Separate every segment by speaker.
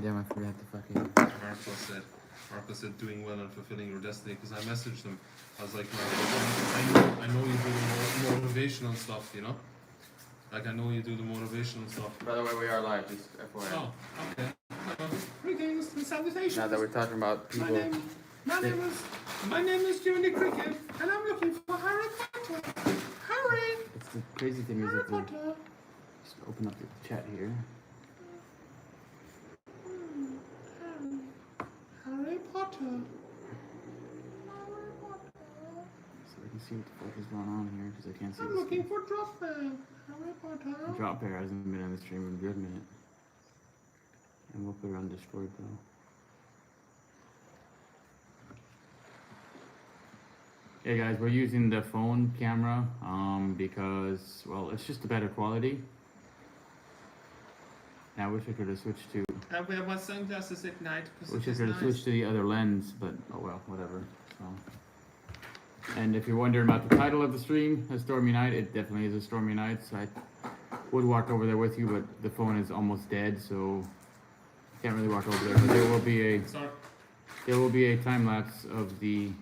Speaker 1: Damn, I forgot to fucking.
Speaker 2: Marco said doing well and fulfilling your destiny, because I messaged him. I was like, I know you do the motivational stuff, you know? Like, I know you do the motivational stuff.
Speaker 1: By the way, we are live, just FYI.
Speaker 2: Oh, okay. Greetings and salutations.
Speaker 1: Now that we're talking about people.
Speaker 2: My name is Jiminy Cricket, and I'm looking for Harry Potter. Harry!
Speaker 1: It's the crazy thing is that we just open up the chat here.
Speaker 2: Harry Potter.
Speaker 1: So I can see what the fuck is going on here, because I can't see.
Speaker 2: I'm looking for Drop Bear. Harry Potter.
Speaker 1: Drop Bear hasn't been on the stream in a good minute. And we'll put it on Discord though. Hey guys, we're using the phone camera because, well, it's just a better quality. I wish I could have switched to.
Speaker 2: I wear my sunglasses at night.
Speaker 1: Wish I could have switched to the other lens, but oh well, whatever. So. And if you're wondering about the title of the stream, a stormy night, it definitely is a stormy night. So I would walk over there with you, but the phone is almost dead, so can't really walk over there. But there will be a time lapse of the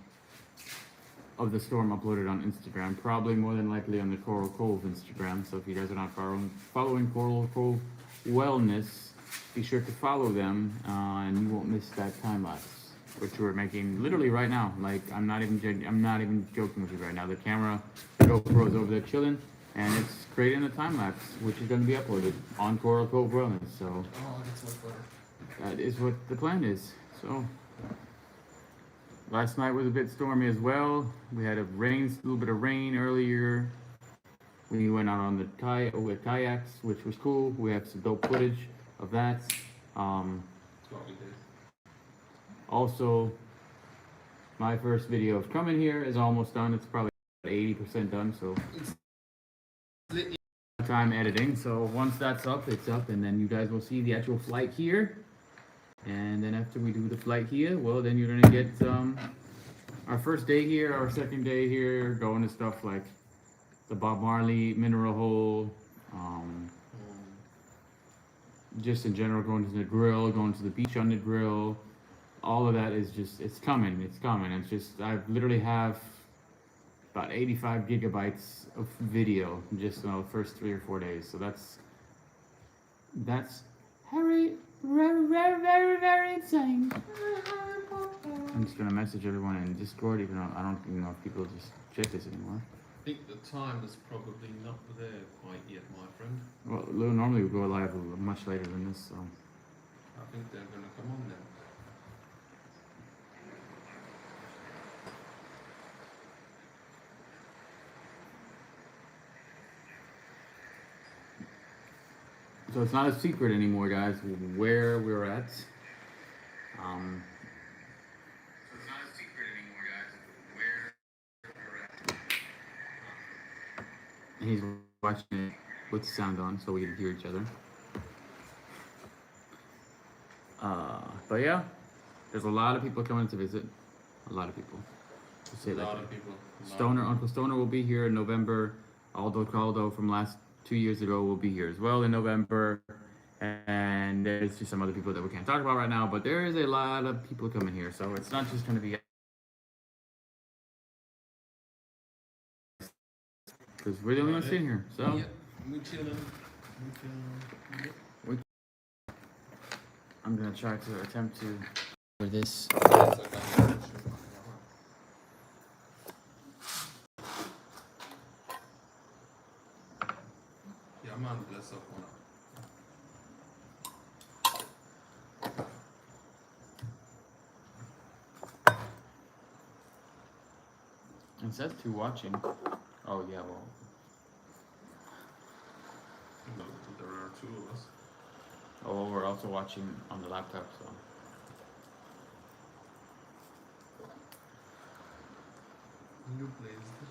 Speaker 1: storm uploaded on Instagram, probably more than likely on the Coral Cove Instagram. So if you guys are not following Coral Cove Wellness, be sure to follow them, and you won't miss that time lapse, which we're making literally right now. Like I'm not even joking with you right now. The camera, the GoPro is over there chilling, and it's creating a time lapse, which is going to be uploaded on Coral Cove Wellness. So that is what the plan is. So. Last night was a bit stormy as well. We had a little bit of rain earlier. We went out on the with kayaks, which was cool. We have some dope footage of that. Also, my first video of coming here is almost done. It's probably 80% done, so time editing. So once that's up, it's up, and then you guys will see the actual flight here. And then after we do the flight here, well, then you're gonna get our first day here, our second day here, going to stuff like the Bob Marley Mineral Hole, just in general, going to the grill, going to the beach on the grill. All of that is just, it's coming. It's just, I literally have about 85 gigabytes of video just in the first 3 or 4 days. So that's very, very insane. I'm just gonna message everyone in Discord, even though I don't even know if people just check this anymore.
Speaker 2: I think the time is probably not there quite yet, my friend.
Speaker 1: Well, normally we go live much later than this, so.
Speaker 2: I think they're gonna come on then.
Speaker 1: So it's not a secret anymore, guys, where we're at. So it's not a secret anymore, guys, where we're at. He's watching it with the sound on, so we can hear each other. But yeah, there's a lot of people coming to visit. A lot of people.
Speaker 2: A lot of people.
Speaker 1: Uncle Stoner will be here in November. Aldo Caldo from last 2 years ago will be here as well in November, and there's just some other people that we can't talk about right now, but there is a lot of people coming here, so it's not just going to be, because we're the only ones sitting here. So
Speaker 2: yeah, we're chilling.
Speaker 1: I'm gonna try to attempt to for this.
Speaker 2: Man, bless up one.
Speaker 1: It says to watching. Oh yeah, well.
Speaker 2: No, there are 2 of us.
Speaker 1: Oh, well, we're also watching on the laptop, so.
Speaker 2: You blazed it.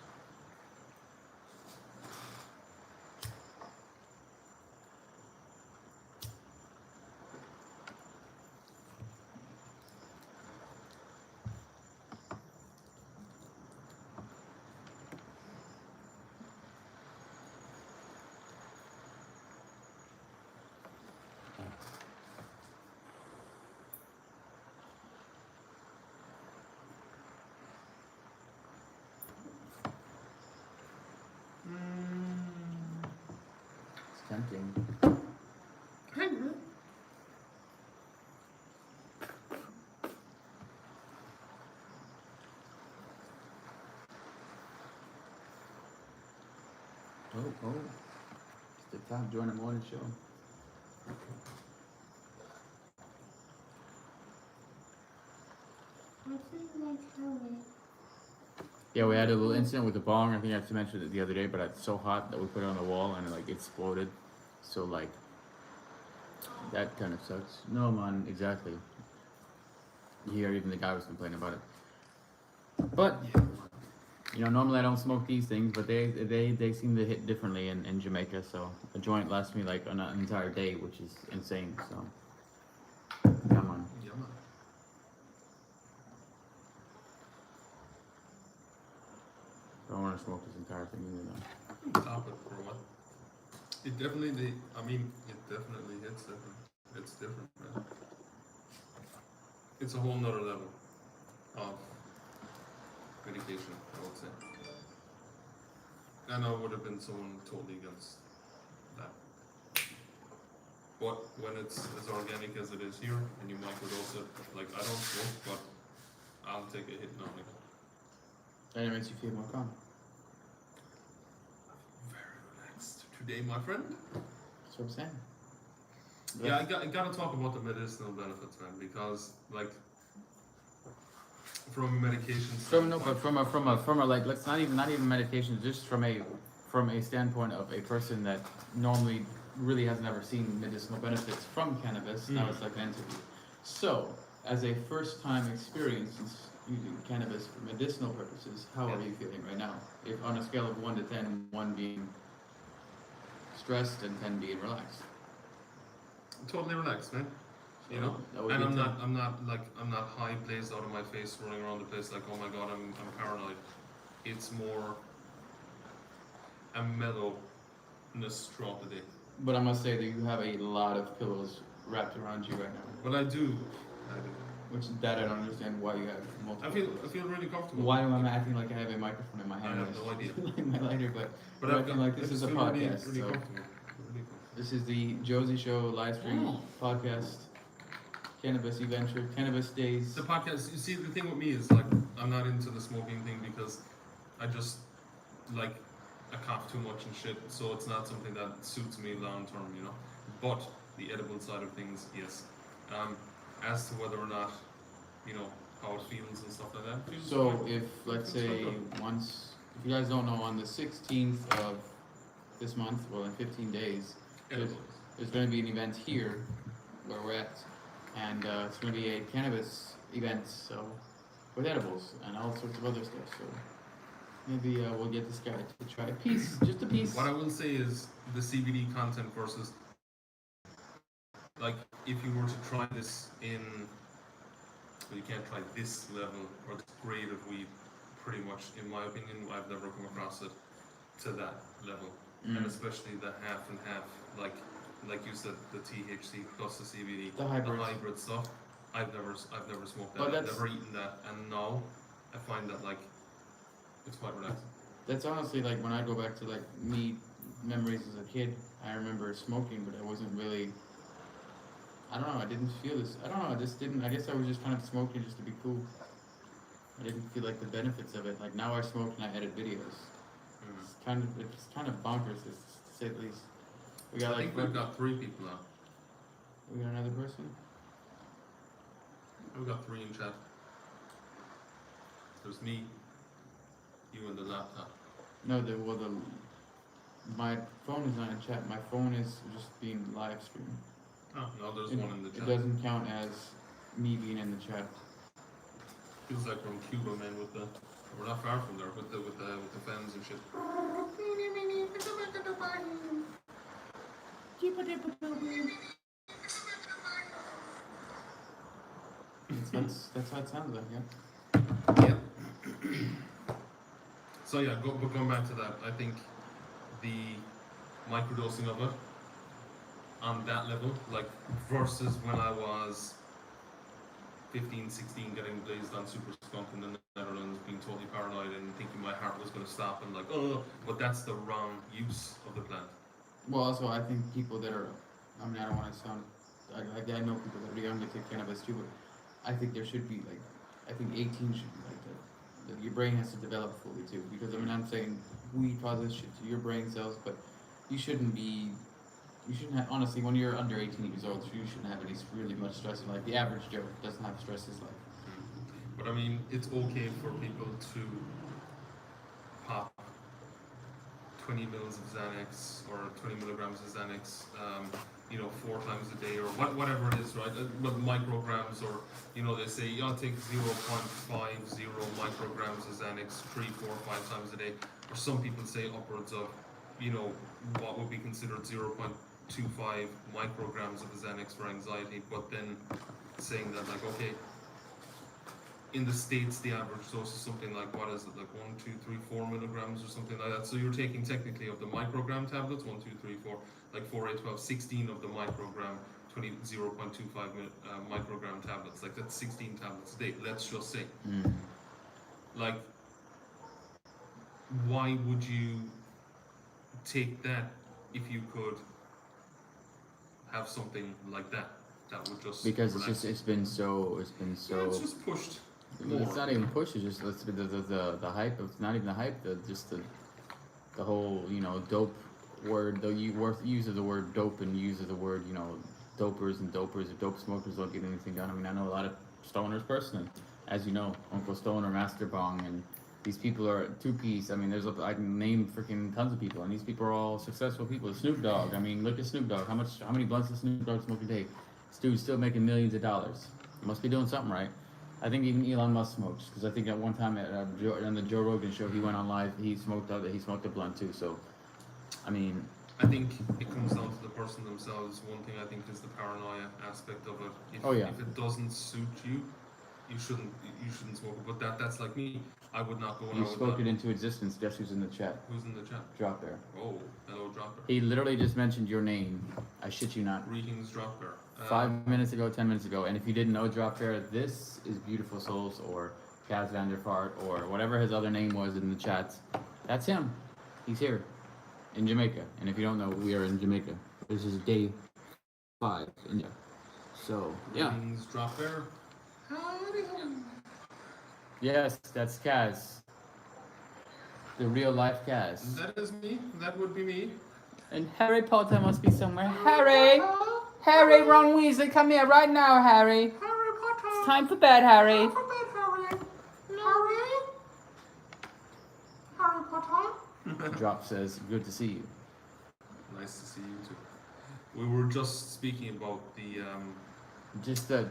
Speaker 1: tempting. Oh. It's the top joint of morning show. Yeah, we had a little incident with the bong. I think I mentioned it the other day, but it's so hot that we put it on the wall and it like exploded. So like that kind of sucks. No man, exactly. Here, even the guy was complaining about it. But you know, normally I don't smoke these things, but they seem to hit differently in Jamaica. So a joint lasts me like an entire day, which is insane. So come on.
Speaker 2: Yeah, man.
Speaker 1: I don't want to smoke this entire thing either. Though.
Speaker 2: Top it for a while. It definitely hits different. It's different, man. It's a whole nother level of medication, I would say. And I would have been someone totally against that. But when it's as organic as it is here, and you microdose it, like I don't smoke, but I'll take a hit now.
Speaker 1: And it makes you feel more calm.
Speaker 2: Very relaxed today, my friend.
Speaker 1: That's what I'm saying.
Speaker 2: Yeah, I gotta talk about the medicinal benefits, man, because like from a medication standpoint,
Speaker 1: But from a like, let's not even medication, just from a standpoint of a person that normally really has never seen medicinal benefits from cannabis. Now it's like an interview. So, as a first time experience using cannabis for medicinal purposes, how are you feeling right now? If on a scale of 1 to 10, 1 being stressed and 10 being relaxed.
Speaker 2: totally relaxed, man. You know,
Speaker 1: That would
Speaker 2: and
Speaker 1: be
Speaker 2: I'm not high blazed out of my face, running around the place like, oh my god, I'm paranoid. It's more a mellowness throughout the day.
Speaker 1: But I must say that you have a lot of pillows wrapped around you right now.
Speaker 2: But I do.
Speaker 1: Which that I don't understand why you have multiple.
Speaker 2: I feel really comfortable.
Speaker 1: Why am I acting like I have a microphone in my hand?
Speaker 2: I have no idea.
Speaker 1: Like my lighter, but
Speaker 2: I
Speaker 1: I feel like this is a podcast.
Speaker 2: Really
Speaker 1: So
Speaker 2: comfortable.
Speaker 1: this is the Josie Show live stream podcast. Cannabis adventure, cannabis days.
Speaker 2: The podcast. You see, the thing with me is like I'm not into the smoking thing because I just like I cough too much and shit. So it's not something that suits me long term, you know. But the edible side of things, yes. As to whether or not, you know, how it feels and stuff like that.
Speaker 1: So if let's say if you guys don't know, on the 16th of this month, well in 15 days, there's going to be an event here where we're at, and it's going to be a cannabis event, so with edibles and all sorts of other stuff. So maybe we'll get this guy to try a piece, just a piece.
Speaker 2: What I will say is the CBD content versus, like, if you were to try this in, well, you can't try this level or this grade of weed, pretty much, in my opinion, I've never come across it to that level. And especially the half and half, like you said, the THC plus the CBD,
Speaker 1: the hybrid
Speaker 2: stuff. I've never smoked that.
Speaker 1: But
Speaker 2: I've never eaten that, and now I find that like it's quite relaxing.
Speaker 1: That's honestly like when I go back to like me memories as a kid. I remember smoking, but I wasn't really. I don't know. I didn't feel this. I don't know. I just didn't. I guess I was just kind of smoking just to be cool. I didn't feel like the benefits of it. Like now I smoke and I edit videos. It's kind of bonkers, to say the least. We got
Speaker 2: I think we've got 3 people now.
Speaker 1: We got another person.
Speaker 2: We've got 3 in chat. There's me, you, and the laptop.
Speaker 1: No, my phone is not in chat. My phone is just being live streamed.
Speaker 2: Oh, no, there's one in the chat.
Speaker 1: It doesn't count as me being in the chat.
Speaker 2: Feels like we're in Cuba, man. We're not far from there with the fans and shit.
Speaker 1: That's how it sounds like, yeah.
Speaker 2: Yeah. So yeah, but going back to that, I think the microdosing of it on that level, like versus when I was 15, 16, getting blazed on super skunk in the Netherlands, being totally paranoid and thinking my heart was going to stop and like, oh, but that's the wrong use of the plant.
Speaker 1: Well, also, I think people that are, I mean, I don't want to sound, I know people that are young that take cannabis too, but I think there should be like, I think 18 should be like your brain has to develop fully too. Because I mean, I'm saying weed causes shit to your brain cells, but you shouldn't be, you shouldn't have, honestly, when you're under 18 years old, you shouldn't have any really much stress in life. The average Joe doesn't have stress in his life.
Speaker 2: But I mean, it's okay for people to pop 20 mils of Xanax or 20 milligrams of Xanax, 4 times a day or whatever it is, right? But micrograms, or they say take 0.50 micrograms of Xanax 3, 4, 5 times a day, or some people say upwards of, what would be considered 0.25 micrograms of Xanax for anxiety, but then saying that like, okay, in the States, the average dose is something like, what is it, like 1, 2, 3, 4 milligrams or something like that. So you're taking technically of the microgram tablets, 1, 2, 3, 4, like 4, 8, 12, 16 of the microgram, 0.25 microgram tablets. Like that's 16 tablets a day, let's just say. Like, why would you take that if you could have something like that? That would just
Speaker 1: Because
Speaker 2: relax.
Speaker 1: it's been so.
Speaker 2: Yeah, it's just pushed.
Speaker 1: It's not even push. It's just the hype. It's not even the hype. The whole dope word. The use of the word dope and use of the word dopers and or dope smokers don't get anything done. I mean, I know a lot of stoners personally, as you know, Uncle Stoner, Master Bong, and these people are two-piece. I mean, I can name freaking tons of people, and these people are all successful people. Snoop Dogg. I mean, look at Snoop Dogg. How many blunts does Snoop Dogg smoke a day? This dude's still making millions of dollars. He must be doing something right. I think even Elon Musk smokes, because I think at one time on the Joe Rogan show, he went on live. He smoked a blunt too. So, I mean,
Speaker 2: I think it comes down to the person themselves. One thing I think is the paranoia aspect of it. If it doesn't suit you, you shouldn't smoke it. But that's like me. I would not go out.
Speaker 1: You spoke it into existence. Guess who's in the chat?
Speaker 2: Who's in the chat?
Speaker 1: Drop Bear.
Speaker 2: Oh, hello, Drop Bear.
Speaker 1: He literally just mentioned your name. I shit you not.
Speaker 2: Greetings, Drop Bear.
Speaker 1: 5 minutes ago, 10 minutes ago. And if you didn't know Drop Bear, this is Beautiful Souls or Kaz Vanderfart or whatever his other name was in the chats. That's him. He's here in Jamaica. And if you don't know, we are in Jamaica. This is day 5 in Jamaica. So, yeah.
Speaker 2: Greetings, Drop Bear. Howdy.
Speaker 1: Yes, that's Kaz. The real life Kaz.
Speaker 2: That is me. That would be me.
Speaker 1: And Harry Potter must be somewhere. Harry! Harry, Ron Weasley, come here right now, Harry.
Speaker 2: Harry Potter.
Speaker 1: It's time for bed, Harry.
Speaker 2: Time for bed, Harry. Harry. Harry Potter.
Speaker 1: Drop says, good to see you.
Speaker 2: Nice to see you too. We were just speaking about the
Speaker 1: Just the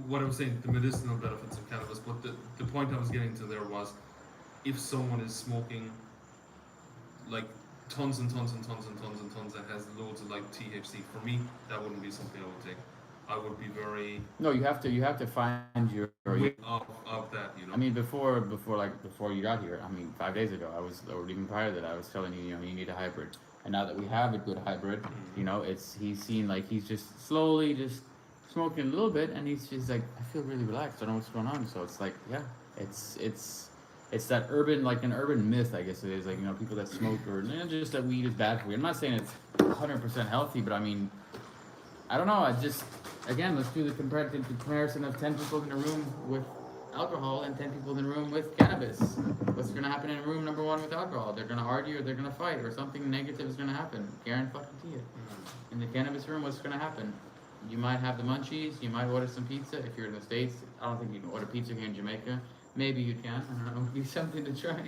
Speaker 2: what I was saying, the medicinal benefits of cannabis, but the point I was getting to there was, if someone is smoking like tons and tons and tons and tons and tons that has loads of like THC, for me that wouldn't be something I would take. I would be very
Speaker 1: no. You have to find your
Speaker 2: of that.
Speaker 1: I mean, before you got here. I mean, 5 days ago, or even prior to that, I was telling you, you need a hybrid. And now that we have a good hybrid, he's seen like he's just slowly just smoking a little bit, and he's just like, I feel really relaxed. I don't know what's going on. So it's like, yeah, it's that urban, like an urban myth, I guess it is. Like, people that smoke or just that weed is bad for you. I'm not saying it's 100% healthy, but I mean, I don't know. Again, let's do the comparison of 10 people in a room with alcohol and 10 people in a room with cannabis. What's going to happen in room number 1 with alcohol? They're going to argue, or they're going to fight, or something negative is going to happen. Guarantee it. In the cannabis room, what's going to happen? You might have the munchies. You might order some pizza. If you're in the States, I don't think you can order pizza here in Jamaica. Maybe you can. I don't know. It'd be something to try.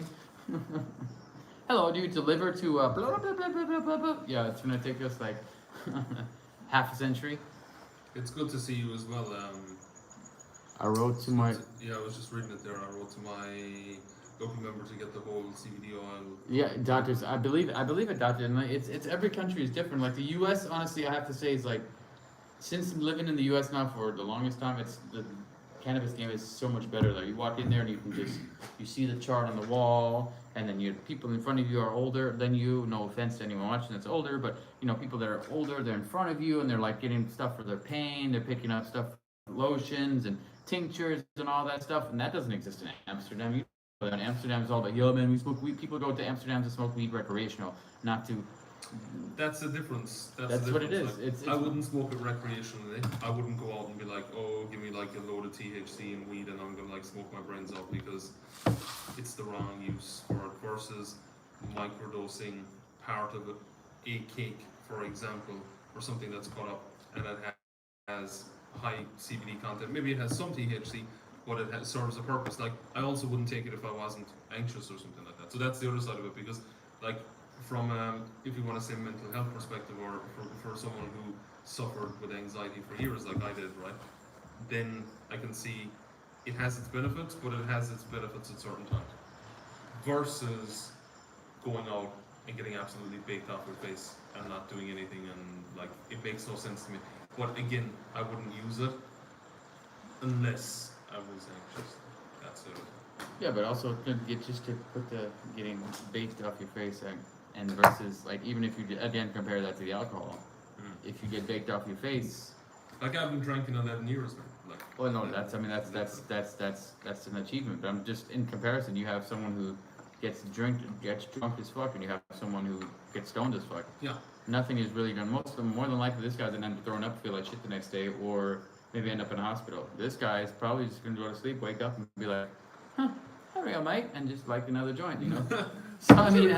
Speaker 1: Hello, do you deliver to blah, blah, blah, blah, blah, blah, blah. Yeah, it's going to take us like half a century.
Speaker 2: It's good to see you as well.
Speaker 1: I wrote to my...
Speaker 2: Yeah, I was just reading it there. I wrote to my local member to get the whole CBD oil.
Speaker 1: Yeah, doctors. I believe it, doctor. And it's every country is different. Like the U.S., honestly, I have to say, is like, since living in the U.S. now for the longest time, the cannabis game is so much better. Like you walk in there and you see the chart on the wall, and then people in front of you are older than you. No offense to anyone watching that's older, but people that are older, they're in front of you and they're like getting stuff for their pain. They're picking up stuff, lotions and tinctures and all that stuff, and that doesn't exist in Amsterdam. In Amsterdam, it's all about, yo man, we smoke weed. People go to Amsterdam to smoke weed recreational, not to
Speaker 2: That's the difference.
Speaker 1: That's
Speaker 2: the
Speaker 1: what it
Speaker 2: difference.
Speaker 1: is.
Speaker 2: Like, I wouldn't smoke it recreationally. I wouldn't go out and be like, oh, give me like a load of THC and weed and I'm gonna like smoke my brains out, because it's the wrong use for it, versus microdosing part of it, a cake, for example, or something that's cut up and it has high CBD content. Maybe it has some THC, but it serves a purpose. Like, I also wouldn't take it if I wasn't anxious or something like that. So that's the other side of it, because like, from if you want to say mental health perspective, or for someone who suffered with anxiety for years like I did, right, then I can see it has its benefits, but it has its benefits at certain times, versus going out and getting absolutely baked off your face and not doing anything, and like, it makes no sense to me. But again, I wouldn't use it unless I was anxious. That's it.
Speaker 1: Yeah, but also to get just to put the getting baked off your face and versus like, even if you again compare that to the alcohol, if you get baked off your face.
Speaker 2: Like, I haven't drank in 11 years now. Like,
Speaker 1: Well, no, that's that's an achievement. But I'm just in comparison. You have someone who gets drunk as fuck, and you have someone who gets stoned as fuck.
Speaker 2: yeah.
Speaker 1: Nothing is really done. Most of them, more than likely, this guy's gonna end up throwing up, feel like shit the next day, or maybe end up in a hospital. This guy is probably just gonna go to sleep, wake up, and be like, "Huh, there we go, mate," and just like another joint, you know. So I mean,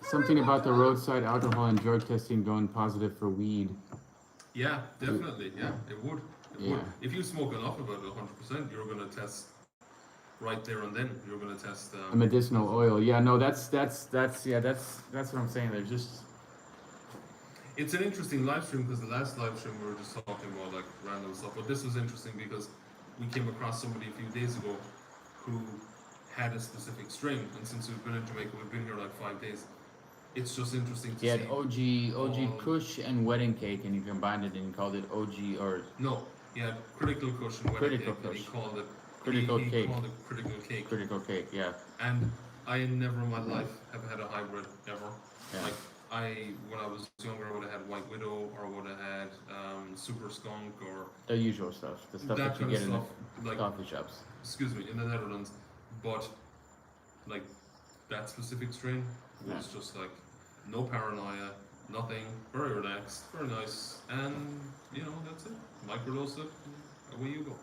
Speaker 1: something about the roadside alcohol and drug testing going positive for weed.
Speaker 2: Yeah, definitely. Yeah, it would. It
Speaker 1: Yeah.
Speaker 2: would. If you smoke enough of it, 100%, you're gonna test right there and then. You're gonna test.
Speaker 1: A medicinal oil. Yeah, no, that's what I'm saying. There's just
Speaker 2: It's an interesting live stream, because the last live stream we were just talking about like random stuff, but this was interesting because we came across somebody a few days ago who had a specific strain, and since we've been in Jamaica, we've been here like 5 days. It's just interesting to
Speaker 1: he had
Speaker 2: see.
Speaker 1: OG Kush and wedding cake, and he combined it and he called it OG or
Speaker 2: No, he had critical kush and wedding
Speaker 1: Critical
Speaker 2: cake, and he
Speaker 1: kush.
Speaker 2: called it
Speaker 1: Critical
Speaker 2: he
Speaker 1: cake.
Speaker 2: called it critical cake.
Speaker 1: critical cake. Yeah,
Speaker 2: And I never in my life have had a hybrid ever.
Speaker 1: Yeah.
Speaker 2: Like, when I was younger, I would have had White Widow, or would have had Super Skunk, or
Speaker 1: the usual stuff, the stuff
Speaker 2: that
Speaker 1: that you
Speaker 2: kind of
Speaker 1: get in
Speaker 2: stuff.
Speaker 1: the
Speaker 2: Like,
Speaker 1: coffee shops.
Speaker 2: excuse me, in the Netherlands. But like, that specific strain was just like, no paranoia, nothing, very relaxed, very nice, and that's it. Microdose it, and away you go.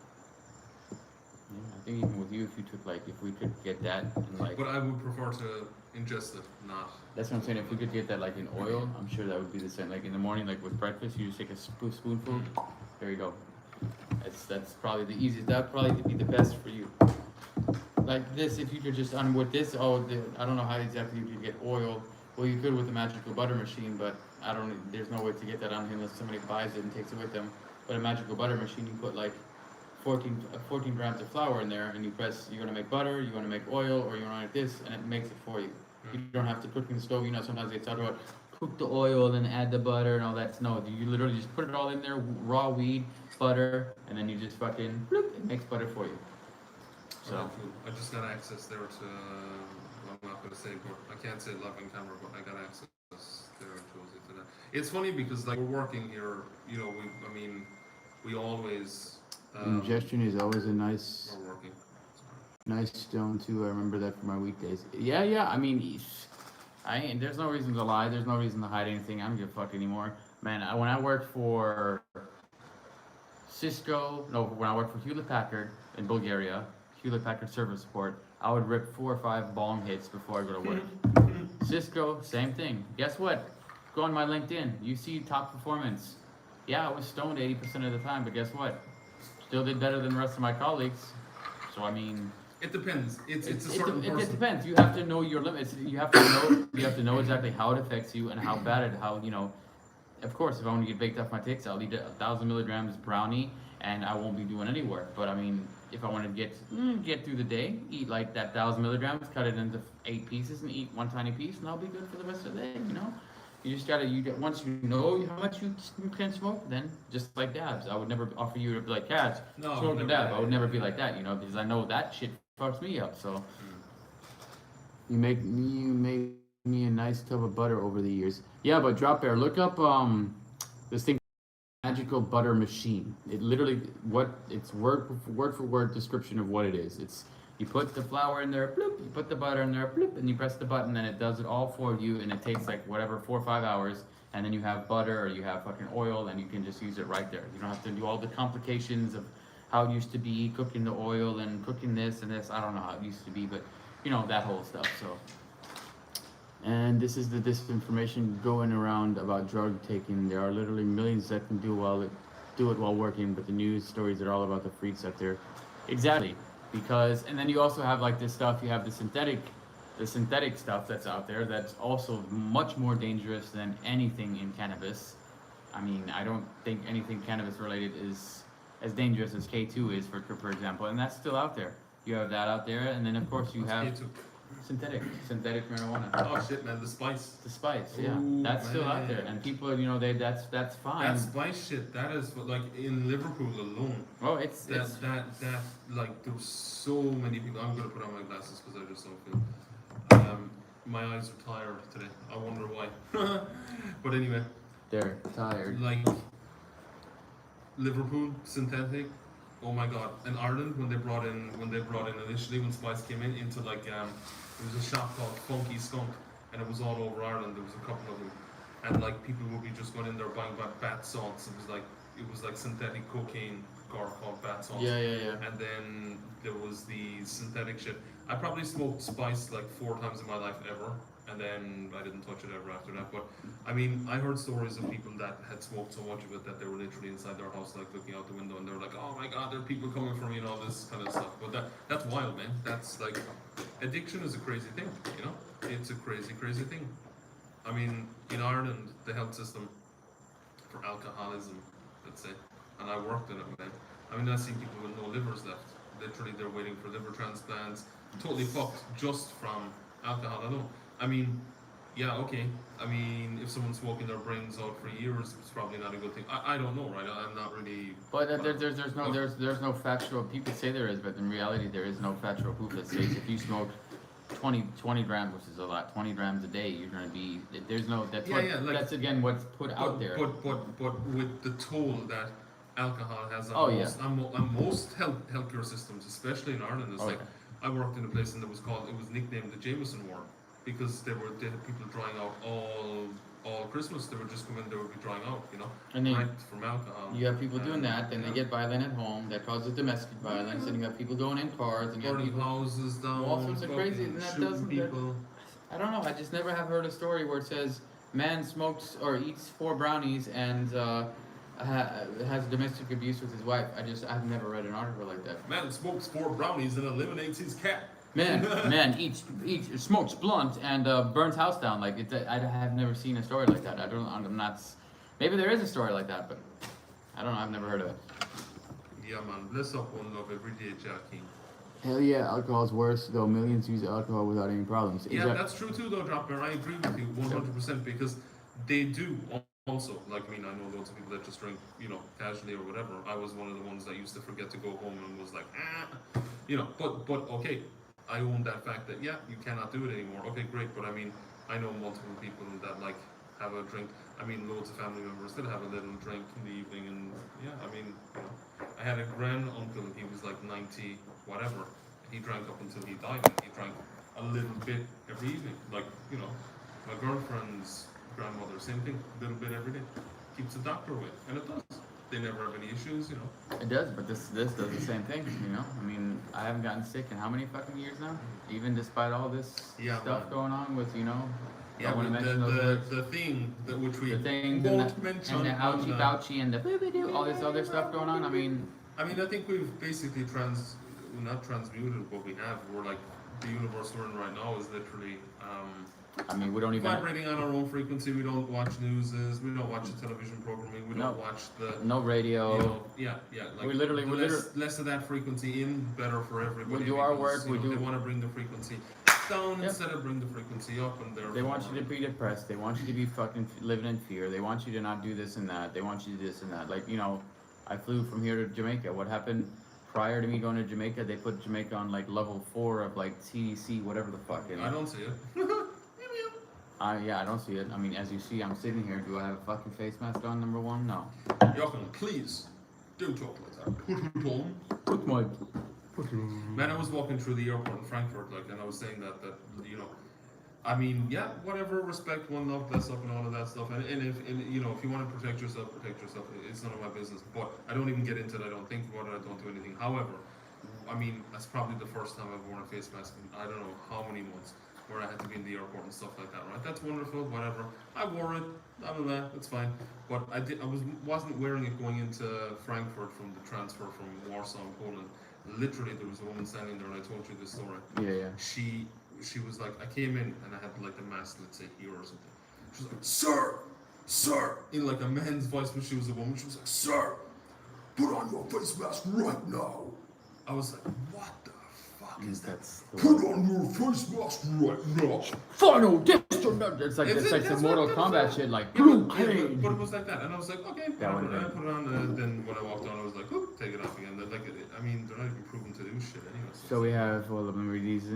Speaker 1: Yeah, I think even with you, if you took like, if we could get that in like,
Speaker 2: But I would prefer to ingest it, not.
Speaker 1: that's what I'm saying. If we could get that like in oil, I'm sure that would be the same. Like in the morning, like with breakfast, you just take a spoonful. There you go. That's probably the easiest. That'd probably be the best for you. Like this, if you could just with this, I don't know how exactly you could get oil. Well, you could with the magical butter machine, but there's no way to get that on here unless somebody buys it and takes it with them. But a magical butter machine, you put like 14 grams of flour in there, and you press, you want to make butter, you want to make oil, or you want to make this, and it makes it for you. You don't have to cook in the stove. Sometimes they talk about cook the oil and add the butter and all that. No, you literally just put it all in there, raw weed, butter, and then you just fucking, bloop, it makes butter for you. So.
Speaker 2: Alright, cool. I just got access there to, I'm not going to say, but I can't say live on camera, but I got access there, Josie, to that. It's funny because, like, we're working here, we always,
Speaker 1: Ingestion is always a nice
Speaker 2: we're working.
Speaker 1: stone too. I remember that from my weekdays. Yeah. I mean, there's no reason to lie. There's no reason to hide anything. I don't give a fuck anymore, man. When I worked for when I worked for Hewlett Packard in Bulgaria, Hewlett Packard service support, I would rip 4 or 5 bong hits before I go to work. Cisco, same thing. Guess what? Go on my LinkedIn. You see top performance. Yeah, I was stoned 80% of the time, but guess what? Still did better than the rest of my colleagues. So I mean,
Speaker 2: it depends. It's a certain person.
Speaker 1: It depends. You have to know your limits. You have to know exactly how it affects you and how bad it. Of course, if I want to get baked off my tits, I'll eat 1,000 milligrams brownie, and I won't be doing any work. But I mean, if I want to get through the day, eat like that 1,000 milligrams, cut it into 8 pieces, and eat one tiny piece, and I'll be good for the rest of the day. You just gotta. Once you know how much you can smoke, then just like dabs, I would never offer you to be like, "Catch, smoke a dab." I would never be like that, because I know that shit fucks me up. So you made me a nice tub of butter over the years. Yeah, but Drop Bear, look up this thing, magical butter machine. It literally it's word for word description of what it is. You put the flour in there, bloop, you put the butter in there, bloop, and you press the button, and it does it all for you, and it takes like whatever 4 or 5 hours, and then you have butter or you have fucking oil, and you can just use it right there. You don't have to do all the complications of how it used to be cooking the oil and cooking this and this. I don't know how it used to be, but you know that whole stuff. So, and this is the disinformation going around about drug taking. There are literally millions that can do it while working, but the news stories are all about the freaks out there. Exactly. Because, and then you also have like this stuff, you have the synthetic stuff that's out there that's also much more dangerous than anything in cannabis. I mean, I don't think anything cannabis related is as dangerous as K2 is, for example, and that's still out there. You have that out there, and then of course you have
Speaker 2: K2?
Speaker 1: synthetic marijuana.
Speaker 2: Oh shit, man, the spice.
Speaker 1: The spice, yeah,
Speaker 2: Ooh,
Speaker 1: that's still out
Speaker 2: man.
Speaker 1: there, and people, you know, that's fine.
Speaker 2: That spice shit, that is like in Liverpool alone.
Speaker 1: Oh, it's
Speaker 2: That like there's so many people. I'm gonna put on my glasses because I just don't feel. My eyes are tired today. I wonder why. But anyway,
Speaker 1: they're tired.
Speaker 2: like Liverpool synthetic. Oh my god! In Ireland, when they brought in initially when spice came in into like there was a shop called Funky Skunk, and it was all over Ireland. There was a couple of them, and like people would be just going in there buying bath salts. It was like synthetic cocaine called bath salts.
Speaker 1: Yeah.
Speaker 2: And then there was the synthetic shit. I probably smoked spice like 4 times in my life ever, and then I didn't touch it ever after that. But I mean, I heard stories of people that had smoked so much of it that they were literally inside their house, like looking out the window, and they were like, "Oh my god, there are people coming for me," and all this kind of stuff. But that's wild, man. That's like, addiction is a crazy thing, you know? It's a crazy thing. I mean, in Ireland, the health system for alcoholism, let's say, and I worked in it, man. I mean, I've seen people with no livers left. Literally, they're waiting for liver transplants, totally fucked just from alcohol alone. I mean, yeah, okay. I mean, if someone's smoking their brains out for years, it's probably not a good thing. I don't know, right? I'm not really.
Speaker 1: But there's no factual. People say there is, but in reality, there is no factual proof that says if you smoke 20 grams, which is a lot, 20 grams a day, you're gonna be. There's no. That's again what's put out there.
Speaker 2: But with the toll that alcohol has on most healthcare systems, especially in Ireland, it's I worked in a place and it was nicknamed the Jameson Ward because they had people drying out all Christmas. They would just come in, they would be drying out, you know,
Speaker 1: and then
Speaker 2: right from alcohol.
Speaker 1: You have people doing that, then they get violent at home. That causes domestic violence, and you have people going in cars and you have
Speaker 2: burning
Speaker 1: people
Speaker 2: houses down,
Speaker 1: all sorts of crazy. And that doesn't.
Speaker 2: people.
Speaker 1: I don't know. I just never have heard a story where it says man smokes or eats 4 brownies and has domestic abuse with his wife. I've never read an article like that.
Speaker 2: Man smokes 4 brownies and eliminates his cat.
Speaker 1: Man eats smokes blunt and burns house down. Like I have never seen a story like that. I'm not. Maybe there is a story like that, but I don't know. I've never heard of it.
Speaker 2: Yeah, man. Bless up one love every day, Jackie.
Speaker 1: Hell yeah, alcohol's worse though. Millions use alcohol without any problems.
Speaker 2: Yeah, that's true too, though, Dropper. I agree with you 100% because they do. Also, like, I mean, I know loads of people that just drink, you know, casually or whatever. I was one of the ones that used to forget to go home and was like, you know, but okay, I own that fact that, yeah, you cannot do it anymore. Okay, great, but I mean, I know multiple people that, like, have a drink. I mean, loads of family members that have a little drink in the evening, and, yeah, I mean, you know, I had a grand-uncle, he was like 90, whatever. He drank up until he died, and he drank a little bit every evening. Like, you know, my girlfriend's grandmother, same thing, a little bit every day. Keeps the doctor away, and it does. They never have any issues, you know.
Speaker 1: It does, but this does the same thing, you know. I mean, I haven't gotten sick in how many fucking years now? Even despite all this stuff going on with, you know.
Speaker 2: Yeah, but the thing that which we won't mention,
Speaker 1: and the ouchie and the all this other stuff going on. I mean,
Speaker 2: I think we've basically not transmuted, but we're like the universe we're in right now is literally.
Speaker 1: I mean, we don't even
Speaker 2: vibrating on our own frequency. We don't watch newses. We don't watch the television programming. We don't watch
Speaker 1: no radio.
Speaker 2: You know, yeah. Like
Speaker 1: we're
Speaker 2: less of that frequency in, better for everybody.
Speaker 1: We do our work.
Speaker 2: They want to bring the frequency down instead of bring the frequency up, and
Speaker 1: they want you to be depressed. They want you to be fucking living in fear. They want you to not do this and that. They want you to do this and that. Like, you know, I flew from here to Jamaica. What happened prior to me going to Jamaica? They put Jamaica on like level 4 of like CDC, whatever the fuck. You know?
Speaker 2: I don't see it.
Speaker 1: Yeah, I don't see it. I mean, as you see, I'm sitting here. Do I have a fucking face mask on, number one? No.
Speaker 2: Jochen, please, don't talk like that. Put it on. Man, I was walking through the airport in Frankfurt, like, and I was saying that you know, I mean, yeah, whatever, respect, one love, bless up, and all of that stuff. And if you know, if you want to protect yourself, protect yourself. It's none of my business. But I don't even get into it. I don't think about it. I don't do anything. However, I mean, that's probably the first time I've worn a face mask in I don't know how many months, where I had to be in the airport and stuff like that. Right? That's wonderful. Whatever. I wore it. Blah blah blah. That's fine. But wasn't wearing it going into Frankfurt from the transfer from Warsaw, Poland. Literally, there was a woman standing there, and I told you this story.
Speaker 1: Yeah.
Speaker 2: She was like, I came in and I had like the mask, let's say here or something. She was like, sir, in like a man's voice, but she was a woman. She was like, sir, put on your face mask right now. I was like, what the fuck is that? Put on your face mask right now.
Speaker 1: Final destination. It's like some Mortal Kombat shit, like
Speaker 2: but it was like that, and I was like, okay,
Speaker 1: that
Speaker 2: and I put it on, and then when I walked on, I was like, oh, take it off again. Like, I mean, they're not even proven to do shit anyway.
Speaker 1: So we have all of them these.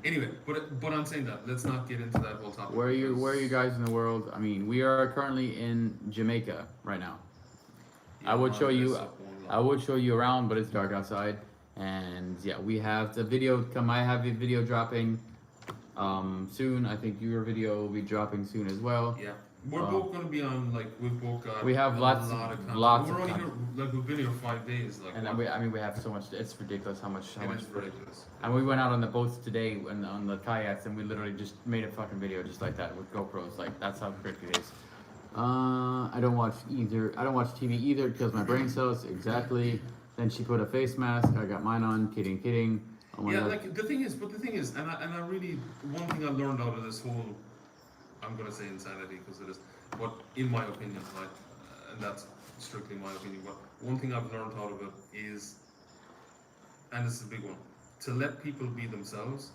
Speaker 2: Anyway, but I'm saying that let's not get into that whole topic.
Speaker 1: Where are you guys in the world? I mean, we are currently in Jamaica right now. I would show you around, but it's dark outside. And yeah, we have the video come. I have the video dropping soon. I think your video will be dropping soon as well.
Speaker 2: Yeah, we're both gonna be on. Like we've both got.
Speaker 1: We have lots of
Speaker 2: We're only here. Like we've been here 5 days. Like.
Speaker 1: And we have so much. It's ridiculous how much.
Speaker 2: It's ridiculous.
Speaker 1: And we went out on the boats today on the kayaks, and we literally just made a fucking video just like that with GoPros. Like that's how quick it is. I don't watch TV either. It kills my brain cells. Exactly. Then she put a face mask. I got mine on. Kidding. Oh my God.
Speaker 2: Like the thing is, and I really, one thing I learned out of this whole, I'm gonna say insanity because it is, but in my opinion, right, and that's strictly my opinion. But one thing I've learned out of it is, and this is a big one, to let people be themselves,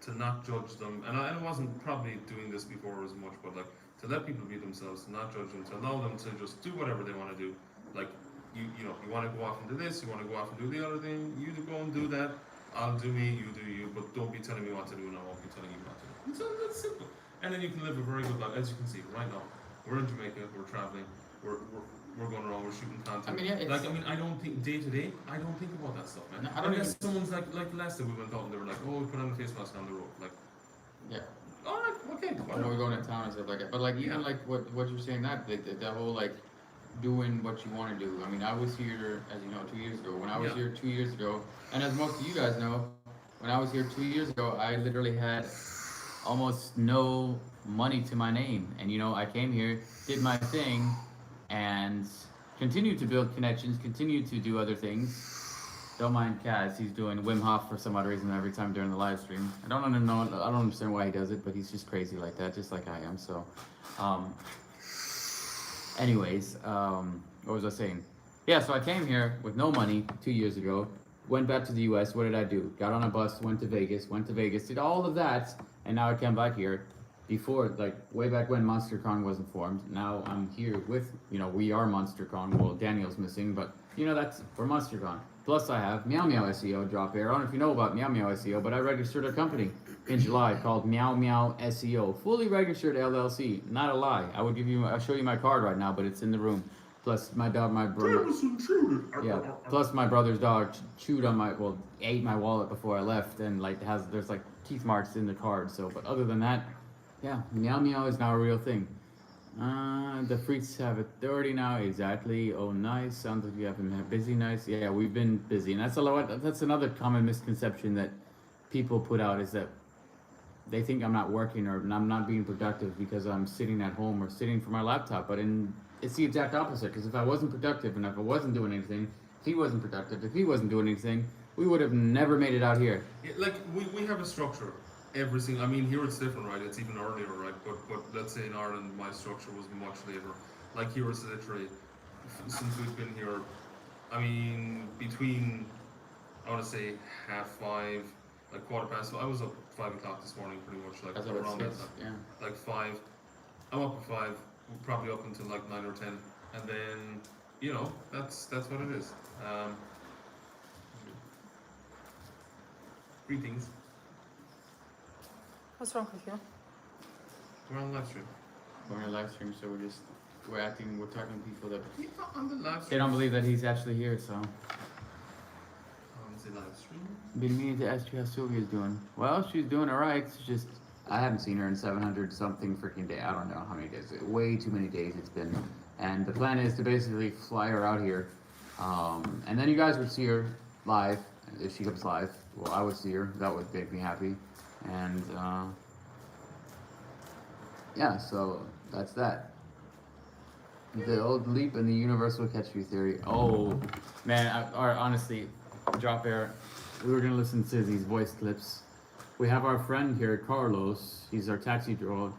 Speaker 2: to not judge them. And I wasn't probably doing this before as much, but like to let people be themselves, to not judge them, to allow them to just do whatever they want to do. Like you know, you want to go off and do this, you want to go off and do the other thing. You go and do that. I'll do me, you do you, but don't be telling me what to do, and I won't be telling you what to do. It's simple. And then you can live a very good life, as you can see right now. We're in Jamaica, we're traveling, we're going around, we're shooting content. I don't think day to day, I don't think about that stuff, man.
Speaker 1: No,
Speaker 2: Unless someone's like last day we went out and they were like, oh, we put on a face mask on the road, like.
Speaker 1: Yeah.
Speaker 2: All right, okay.
Speaker 1: When we're going to town and stuff like that, but like even like what you're saying that the whole like doing what you want to do. I mean, I was here, as you know, 2 years ago. When I was here 2 years ago, and as most of you guys know, when I was here 2 years ago, I literally had almost no money to my name. And you know, I came here, did my thing, and continued to build connections, continued to do other things. Don't mind Kaz, he's doing Wim Hof for some odd reason every time during the live stream. I don't understand why he does it, but he's just crazy like that, just like I am. So, anyways, what was I saying? Yeah, so I came here with no money 2 years ago, went back to the US. What did I do? Got on a bus, went to Vegas, did all of that, and now I came back here before, like, way back when MonsterCon wasn't formed. Now I'm here with, you know, we are MonsterCon. Well, Daniel's missing, but, you know, that's for MonsterCon. Plus I have Meow Meow SEO drop here. I don't know if you know about Meow Meow SEO, but I registered a company in July called Meow Meow SEO. Fully registered LLC. Not a lie. I'll show you my card right now, but it's in the room. Plus my brother. Yeah. Plus my brother's dog ate my wallet before I left, and like there's like teeth marks in the card. So, but other than that, yeah, Meow Meow is now a real thing. The freaks have authority now. Exactly. Oh, nice. Sounds like you have been busy. Nice. Yeah, we've been busy, and that's another common misconception that people put out, is that they think I'm not working or I'm not being productive because I'm sitting at home or sitting for my laptop. But it's the exact opposite. Because if I wasn't productive and if I wasn't doing anything, if he wasn't productive, if he wasn't doing anything, we would have never made it out here.
Speaker 2: Yeah, like we have a structure. Everything. I mean, here it's different, right? It's even earlier, right? But let's say in Ireland, my structure was much later. Like here, it's literally since we've been here. I mean, between I want to say 5:30, like 5:15. I was up at 5 o'clock this morning, pretty much, like around that time.
Speaker 1: Yeah.
Speaker 2: Like 5. I'm up at 5, probably up until like 9 or 10, and then you know that's what it is. Greetings.
Speaker 3: What's wrong with you?
Speaker 2: We're on live stream.
Speaker 1: We're on a live stream, so we're talking to people that
Speaker 2: On the live stream.
Speaker 1: they don't believe that he's actually here. So
Speaker 2: On the live stream?
Speaker 1: Been meaning to ask you how Sylvia's doing. Well, she's doing alright. It's just I haven't seen her in 700 something freaking day. I don't know how many days. Way too many days it's been. And the plan is to basically fly her out here, and then you guys would see her live if she comes live. Well, I would see her. That would make me happy. And yeah, so that's that. The old leap in the universal catch-you theory. Oh man, honestly, drop air. We were gonna listen to these voice clips. We have our friend here, Carlos. He's our taxi driver,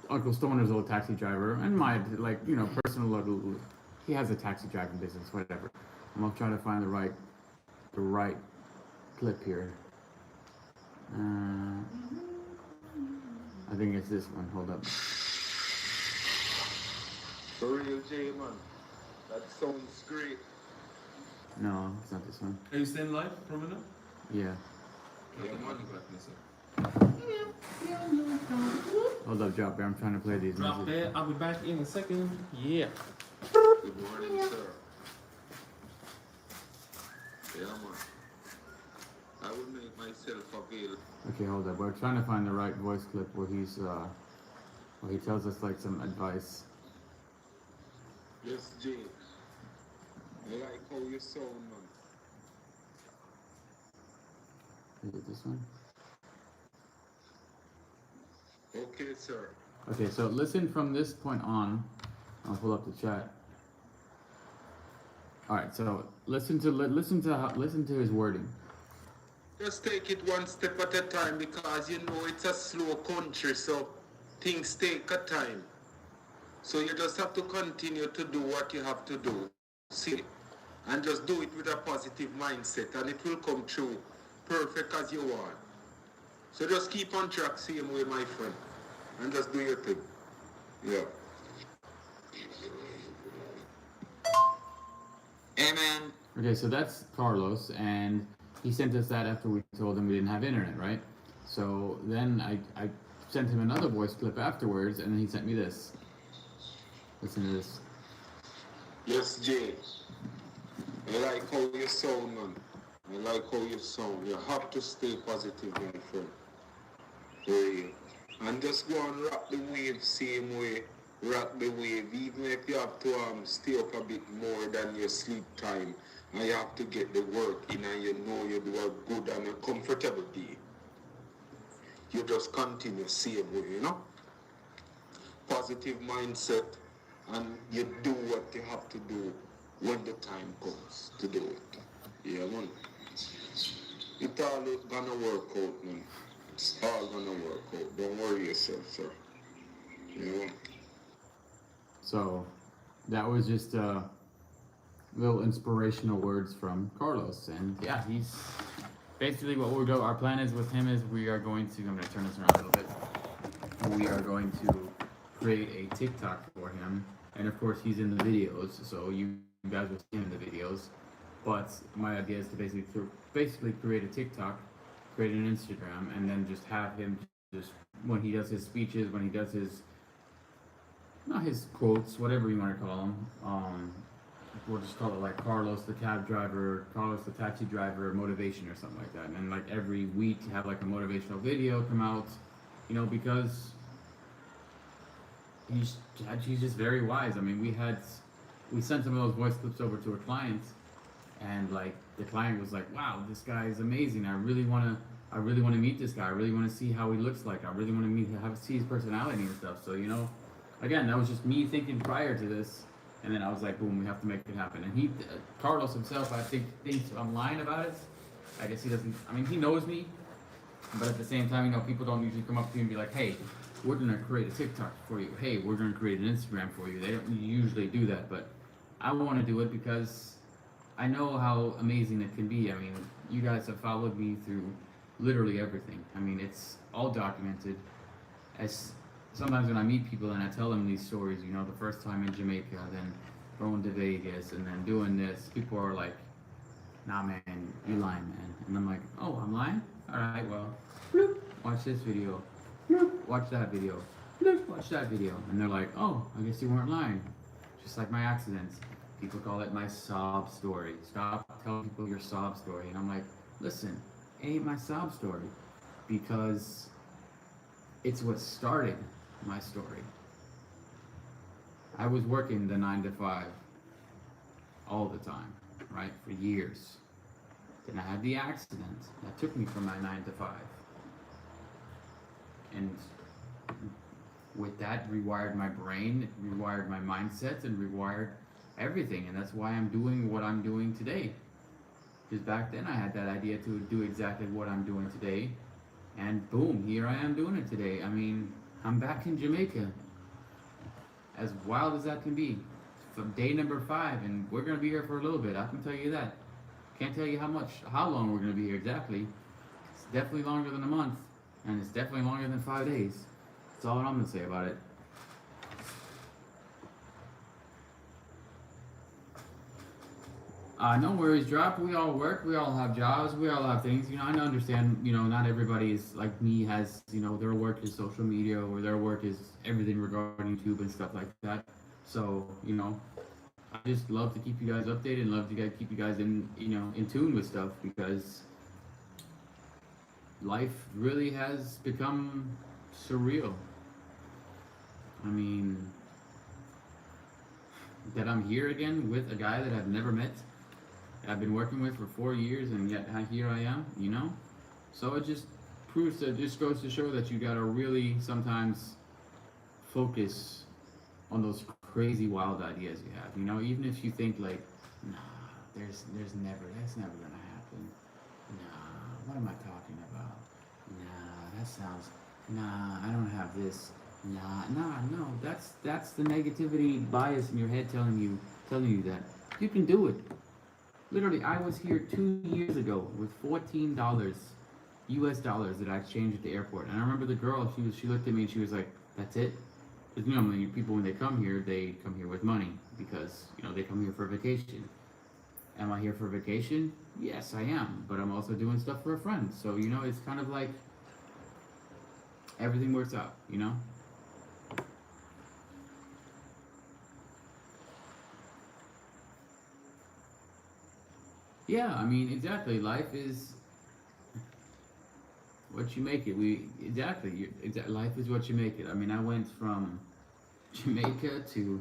Speaker 1: Uncle Stoner's old taxi driver, and my personal little. He has a taxi driving business, whatever. I'm gonna try to find the right clip here. I think it's this one. Hold up.
Speaker 3: For real, J, man. That sounds great.
Speaker 1: No, it's not this one.
Speaker 2: Are you staying live for a minute?
Speaker 1: Yeah.
Speaker 3: Yeah, man.
Speaker 2: I'll be back in a sec.
Speaker 1: Hold up, drop air. I'm trying to play these.
Speaker 2: Drop it. I'll be back in a second. Yeah.
Speaker 3: Good morning, sir. Yeah, man. I will make myself available.
Speaker 1: Okay, hold up. We're trying to find the right voice clip where where he tells us like some advice.
Speaker 3: Yes, Jay. I like how you sound, man.
Speaker 1: Is it this one?
Speaker 3: Okay, sir.
Speaker 1: Okay, so listen from this point on. I'll pull up the chat. All right, so listen to his wording.
Speaker 3: Just take it one step at a time because you know it's a slow country, so things take a time. So you just have to continue to do what you have to do. See, and just do it with a positive mindset, and it will come true perfect as you want. So just keep on track, same way, my friend, and just do your thing. Yeah. Amen.
Speaker 1: Okay, so that's Carlos, and he sent us that after we told him we didn't have internet, right? So then I sent him another voice clip afterwards, and then he sent me this. Listen to this.
Speaker 3: Yes, Jay. I like how you sound, man. I like how you sound. You have to stay positive, my friend. For real. And just go and rock the wave same way. Rock the wave. Even if you have to stay up a bit more than your sleep time. And you have to get the work in and you know you do a good and a comfortable day. You just continue same way, you know? Positive mindset. And you do what you have to do when the time comes to do it. Yeah, man. It's all gonna work out, man. It's all gonna work out. Don't worry yourself, sir. You know?
Speaker 1: So that was just little inspirational words from Carlos, and yeah, he's basically what we'll go. Our plan is with him is we are going to. I'm gonna turn this around a little bit. We are going to create a TikTok for him. And of course, he's in the videos, so you guys will see him in the videos. But my idea is to basically create a TikTok, create an Instagram, and then just have him just when he does his speeches, when he does his not his quotes, whatever you want to call them. We'll just call it like Carlos the cab driver, Carlos the taxi driver motivation or something like that. And then like every week have like a motivational video come out, because he's just very wise. I mean, we sent some of those voice clips over to a client, and like the client was like, "Wow, this guy is amazing. I really want to meet this guy. I really want to see how he looks like. I really want to see his personality and stuff." So again, that was just me thinking prior to this, and then I was like, "Boom, we have to make it happen." And Carlos himself, I think, thinks I'm lying about it. I guess he doesn't. I mean, he knows me, but at the same time, people don't usually come up to me and be like, "Hey, we're gonna create a TikTok for you. Hey, we're gonna create an Instagram for you." They don't usually do that, but I want to do it because I know how amazing it can be. I mean, you guys have followed me through literally everything. I mean, it's all documented. As sometimes when I meet people and I tell them these stories, the first time in Jamaica, then going to Vegas, and then doing this, people are like, "Nah, man, you lying, man." And I'm like, "Oh, I'm lying? All right, well, bloop, watch this video. Watch that video. Watch that video." And they're like, "Oh, I guess you weren't lying." Just like my accidents. People call it my sob story. Stop telling people your sob story. And I'm like, listen, it ain't my sob story because it's what started my story. I was working the 9 to 5 all the time, right, for years. Then I had the accident that took me from my 9 to 5. And with that, rewired my brain, rewired my mindset, and rewired everything. And that's why I'm doing what I'm doing today. Because back then I had that idea to do exactly what I'm doing today. And boom, here I am doing it today. I mean, I'm back in Jamaica. As wild as that can be. From day number 5, and we're going to be here for a little bit. I can tell you that. Can't tell you how long we're going to be here exactly. It's definitely longer than a month. And it's definitely longer than 5 days. That's all I'm going to say about it. No worries, Drop. We all work. We all have jobs. We all have things. I understand, not everybody is like me, has, their work is social media or their work is everything regarding YouTube and stuff like that. So, I just love to keep you guys updated and love to keep you guys in tune with stuff because life really has become surreal. I mean, that I'm here again with a guy that I've never met, I've been working with for 4 years, and yet here I am, So it just goes to show that you gotta really sometimes focus on those crazy wild ideas you have. Even if you think like, nah, that's never gonna happen. Nah, what am I talking about? Nah, I don't have this. No, that's the negativity bias in your head telling you that you can do it. Literally, I was here 2 years ago with $14 US dollars that I exchanged at the airport. And I remember the girl, she looked at me and she was like, that's it? Because normally people, when they come here with money because, they come here for vacation. Am I here for vacation? Yes, I am. But I'm also doing stuff for a friend. So, it's kind of like everything works out, Yeah, I mean, exactly. Life is what you make it. Life is what you make it. I mean, I went from Jamaica to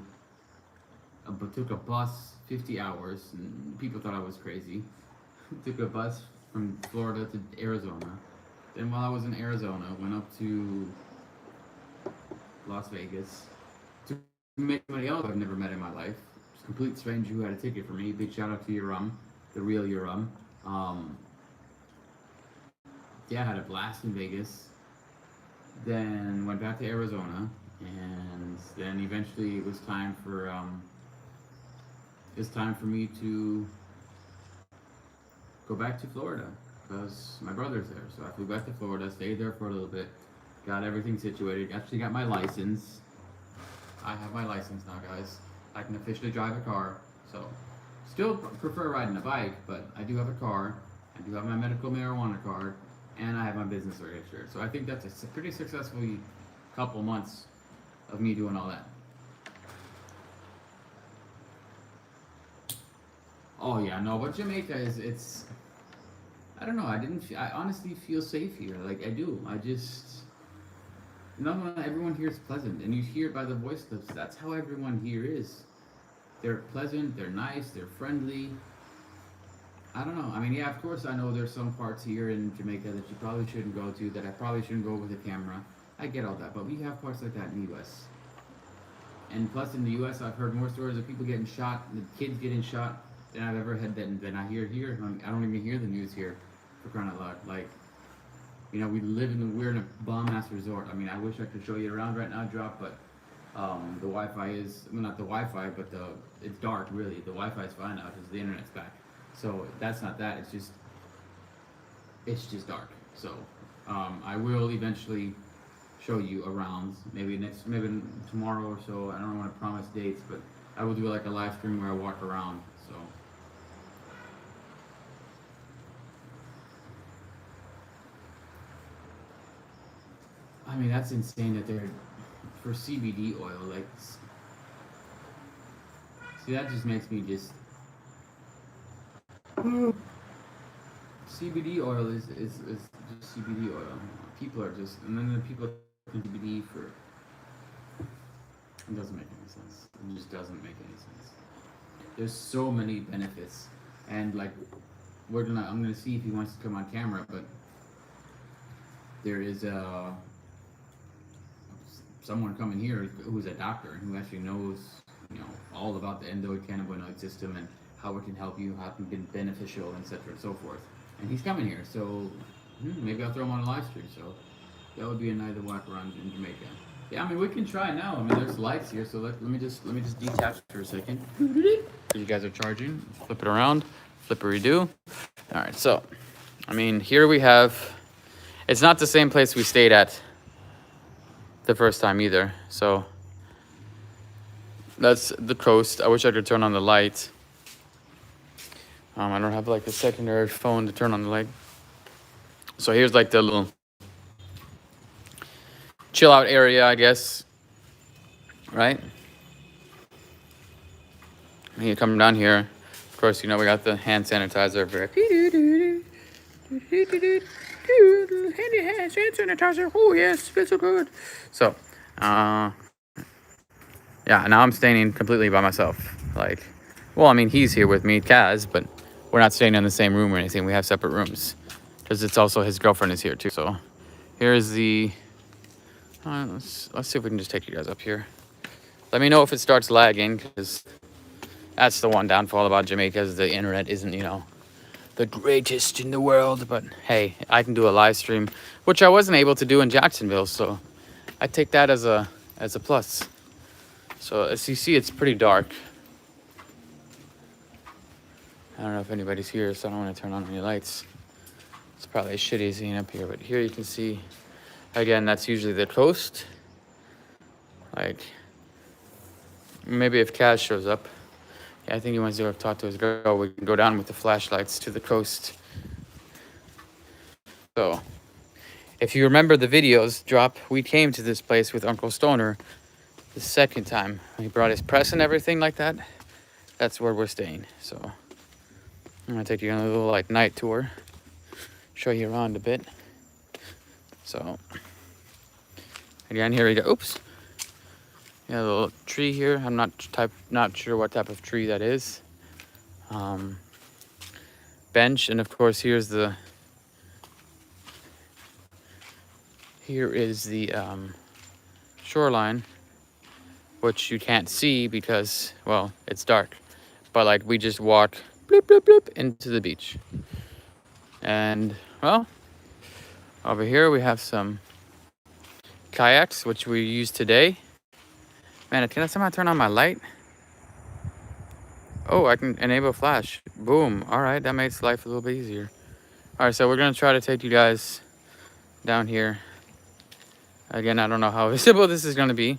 Speaker 1: took a bus 50 hours, and people thought I was crazy. Took a bus from Florida to Arizona. Then while I was in Arizona, went up to Las Vegas to meet somebody else I've never met in my life. Just a complete stranger who had a ticket for me. Big shout out to Yuram, the real Yuram. Yeah, I had a blast in Vegas. Then went back to Arizona, and then eventually it was time for me to go back to Florida because my brother's there. So I flew back to Florida, stayed there for a little bit, got everything situated. Actually got my license. I have my license now, guys. I can officially drive a car. So still prefer riding a bike, but I do have a car. I do have my medical marijuana card, and I have my business registered. So I think that's a pretty successful couple months of me doing all that. Oh yeah, no, but Jamaica it's I don't know, I honestly feel safe here. Like I do. Everyone here is pleasant, and you hear it by the voice clips. That's how everyone here is. They're pleasant, they're nice, they're friendly. I don't know. I mean, yeah, of course I know there's some parts here in Jamaica that you probably shouldn't go to, that I probably shouldn't go with a camera. I get all that, but we have parts like that in the US. And plus in the US, I've heard more stories of people getting shot, the kids getting shot, than I've ever had than I hear here. I don't even hear the news here, for crying out loud. Like, we're in a bomb-ass resort. I mean, I wish I could show you around right now, Drop, but the Wi-Fi is, well, not the Wi-Fi, but it's dark, really. The Wi-Fi is fine now because the internet's back. So that's not that. It's just dark. So I will eventually show you around. Maybe tomorrow or so. I don't want to promise dates, but I will do like a live stream where I walk around. So. I mean, that's insane that they're for CBD oil. Like, see, that just makes me just. CBD oil is just CBD oil. People are just, and then the people think CBD for. It doesn't make any sense. It just doesn't make any sense. There's so many benefits, and like, I'm gonna see if he wants to come on camera, but there is someone coming here who's a doctor and who actually knows, all about the endocannabinoid system and how it can help you, how it can be beneficial, etc. and so forth. And he's coming here, so maybe I'll throw him on a live stream. So that would be a night to walk around in Jamaica. Yeah, I mean, we can try now. I mean, there's lights here, so let me just detach for a second. You guys are charging. Flip it around. Flippery-do. All right, so, I mean, here we have, it's not the same place we stayed at the first time either. So that's the coast. I wish I could turn on the light. I don't have like a secondary phone to turn on the light. So here's like the little chill out area, I guess. Right? And you come down here. Of course, we got the hand sanitizer over here. Handy hand sanitizer. Oh yes, feels so good. So, yeah. Now I'm staying completely by myself. Like, well, I mean, he's here with me, Kaz, but we're not staying in the same room or anything. We have separate rooms because it's also his girlfriend is here too. So, here's the. Let's see if we can just take you guys up here. Let me know if it starts lagging, because that's the one downfall about Jamaica is the internet isn't, the greatest in the world. But hey, I can do a live stream, which I wasn't able to do in Jacksonville, so I take that as a plus. So as you see, it's pretty dark. I don't know if anybody's here, so I don't want to turn on any lights. It's probably shitty seeing up here, but here you can see, again, that's usually the coast. Like, maybe if Kaz shows up. Yeah, I think he wants to go talk to his girl. We can go down with the flashlights to the coast. So, if you remember the videos drop, we came to this place with Uncle Stoner the second time. He brought his press and everything like that. That's where we're staying. So, I'm gonna take you on a little like night tour. Show you around a bit. So, again, here we go. Oops. Yeah, a little tree here. I'm not sure what type of tree that is. Bench, and of course here is the shoreline, which you can't see because, well, it's dark. But like we just walk bloop bloop bloop into the beach. And well, over here we have some kayaks, which we used today. Man, can I somehow turn on my light? Oh, I can enable flash. Boom. All right, that makes life a little bit easier. All right, so we're going to try to take you guys down here. Again, I don't know how visible this is going to be.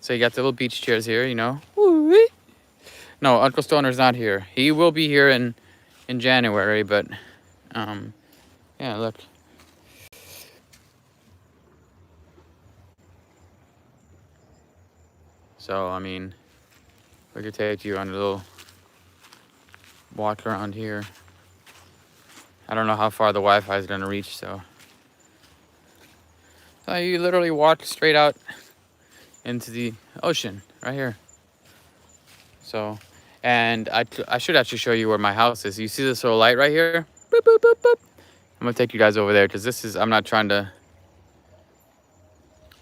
Speaker 1: So you got the little beach chairs here, Woo-wee. No, Uncle Stoner's not here. He will be here in January, but yeah, look. So, I mean, we could take you on a little walk around here. I don't know how far the Wi-Fi is going to reach, so you literally walk straight out into the ocean right here. So, and I should actually show you where my house is. You see this little light right here? Boop, boop, boop, boop. I'm going to take you guys over there because I'm not trying to.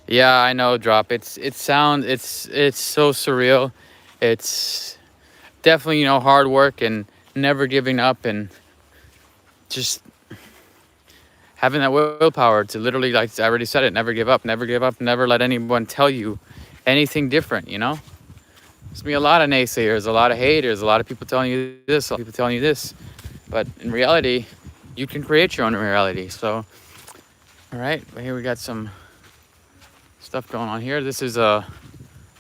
Speaker 1: Yeah, I know, Drop. It's so surreal. It's definitely, hard work and never giving up and just having that willpower to literally, like I already said it, never give up, never let anyone tell you anything different, There's going to be a lot of naysayers, a lot of haters, a lot of people telling you this, a lot of people telling you this. But in reality, you can create your own reality. So, all right, here we got some stuff going on here. This is the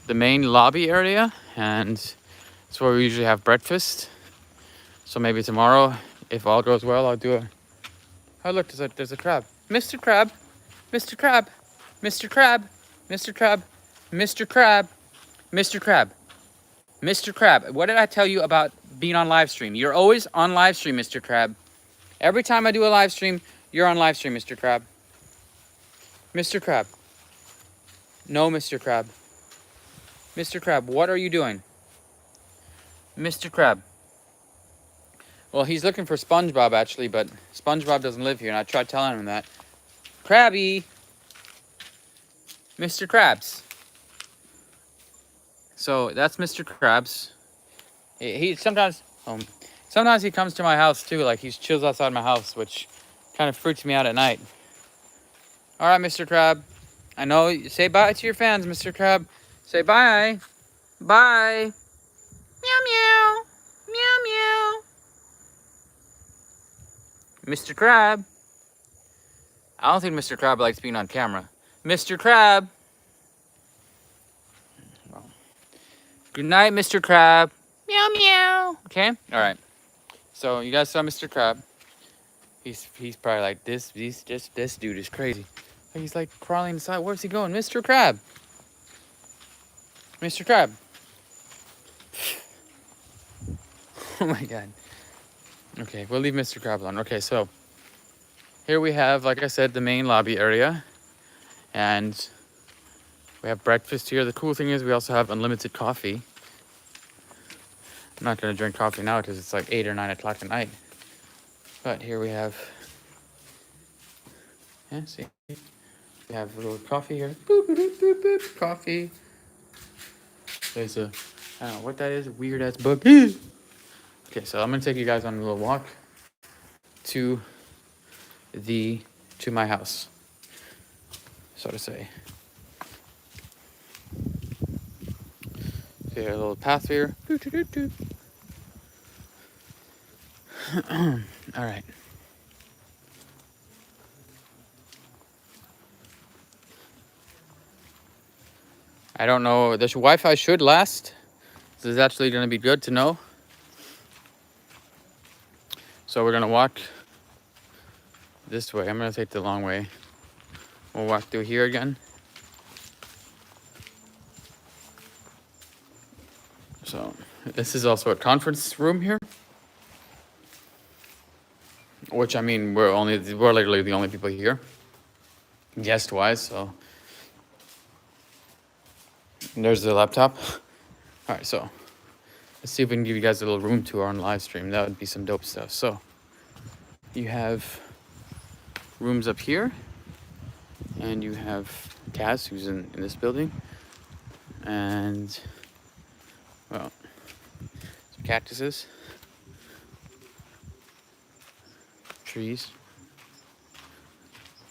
Speaker 1: main lobby area, and it's where we usually have breakfast. So maybe tomorrow, if all goes well, I'll do a. Oh look, there's a crab. Mr. Crab, Mr. Crab, Mr. Crab, Mr. Crab, Mr. Crab, Mr. Crab, Mr. Crab. What did I tell you about being on live stream? You're always on live stream, Mr. Crab. Every time I do a live stream, you're on live stream, Mr. Crab. Mr. Crab. No, Mr. Crab. Mr. Crab, what are you doing? Mr. Crab. Well, he's looking for SpongeBob, actually, but SpongeBob doesn't live here, and I tried telling him that. Krabby! Mr. Krabs. So, that's Mr. Krabs. He sometimes he comes to my house, too. Like, he chills outside my house, which kind of freaks me out at night. Alright, Mr. Crab. I know. Say bye to your fans, Mr. Crab. Say bye. Bye. Meow, meow. Meow, meow. Mr. Crab. I don't think Mr. Crab likes being on camera. Mr. Crab. Well, good night, Mr. Crab. Meow, meow. Okay? Alright. So, you guys saw Mr. Crab. He's probably like, this dude is crazy. He's like crawling inside. Where's he going? Mr. Crab. Mr. Crab. Oh my god. Okay, we'll leave Mr. Crab alone. Okay, so here we have, like I said, the main lobby area. And we have breakfast here. The cool thing is we also have unlimited coffee. I'm not going to drink coffee now because it's like 8 or 9 o'clock at night. But here we have, yeah, see? We have a little coffee here. Boop, boop, boop, boop, boop. Coffee. There's a, I don't know what that is, a weird ass bug. Okay, so I'm gonna take you guys on a little walk to my house, so to say. Okay, a little path here. All right. I don't know. This Wi-Fi should last. This is actually going to be good to know. So we're going to walk this way. I'm going to take the long way. We'll walk through here again. So this is also a conference room here. Which, I mean, we're literally the only people here. Guest-wise, so. And there's the laptop. All right, so let's see if we can give you guys a little room tour on live stream. That would be some dope stuff. So you have rooms up here, and you have Kaz, who's in this building, and well, some cactuses, trees.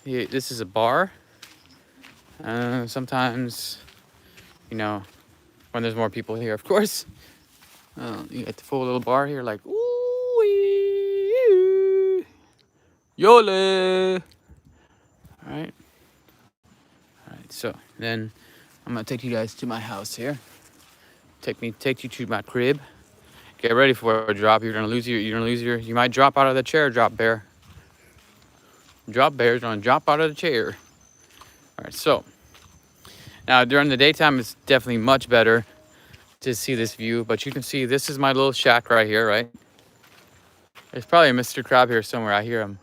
Speaker 1: Here, this is a bar. Sometimes, you know, when there's more people here, of course, you get the full little bar here, like, ooh, yole. All right. So then I'm gonna take you guys to my house here. Take you to my crib. Get ready for a drop. You might drop out of the chair, drop bear. Drop bear's gonna drop out of the chair. All right, so now during the daytime, it's definitely much better to see this view, but you can see this is my little shack right here, right? There's probably a Mr. Crab here somewhere. I hear him.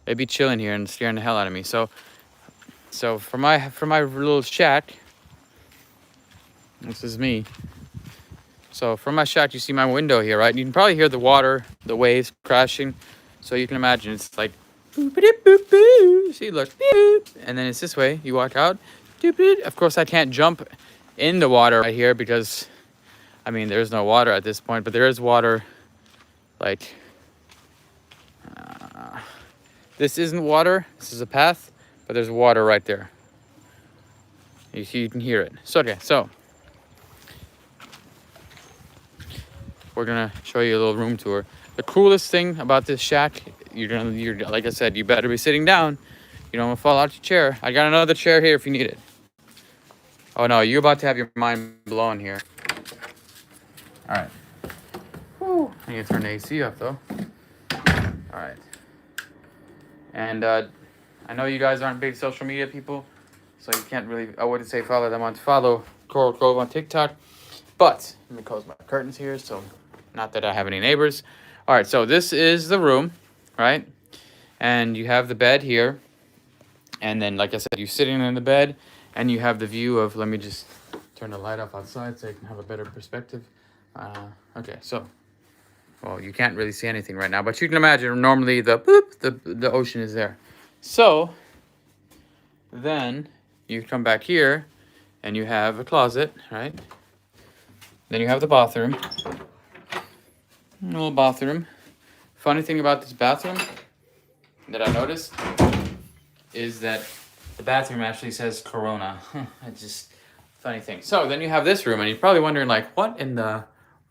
Speaker 1: They'd be chilling here and scaring the hell out of me. So for my little shack, this is me. So from my shack, you see my window here, right? You can probably hear the water, the waves crashing. So you can imagine it's like, boop, boop, boop, boop. See, look, boop. And then it's this way. You walk out. Boop, boop. Of course, I can't jump in the water right here because, I mean, there's no water at this point, but there is water. Like, this isn't water. This is a path, but there's water right there. You can hear it. So, okay, so we're gonna show you a little room tour. The coolest thing about this shack, you're like I said, you better be sitting down. You don't want to fall out your chair. I got another chair here if you need it. Oh no, you're about to have your mind blown here. All right. Whew. I need to turn the AC up though. All right. And I know you guys aren't big social media people, so you can't really, I wouldn't say follow them on follow Coral Grove on TikTok. But let me close my curtains here, so not that I have any neighbors. All right, so this is the room, right? And you have the bed here. And then, like I said, you're sitting in the bed and you have the view of, let me just turn the light off outside so you can have a better perspective. Okay, so, well, you can't really see anything right now, but you can imagine normally the ocean is there. So, then you come back here and you have a closet, right? Then you have the bathroom. A little bathroom. Funny thing about this bathroom that I noticed is that the bathroom actually says Corona. It's just funny thing. So then you have this room, and you're probably wondering, like, what in the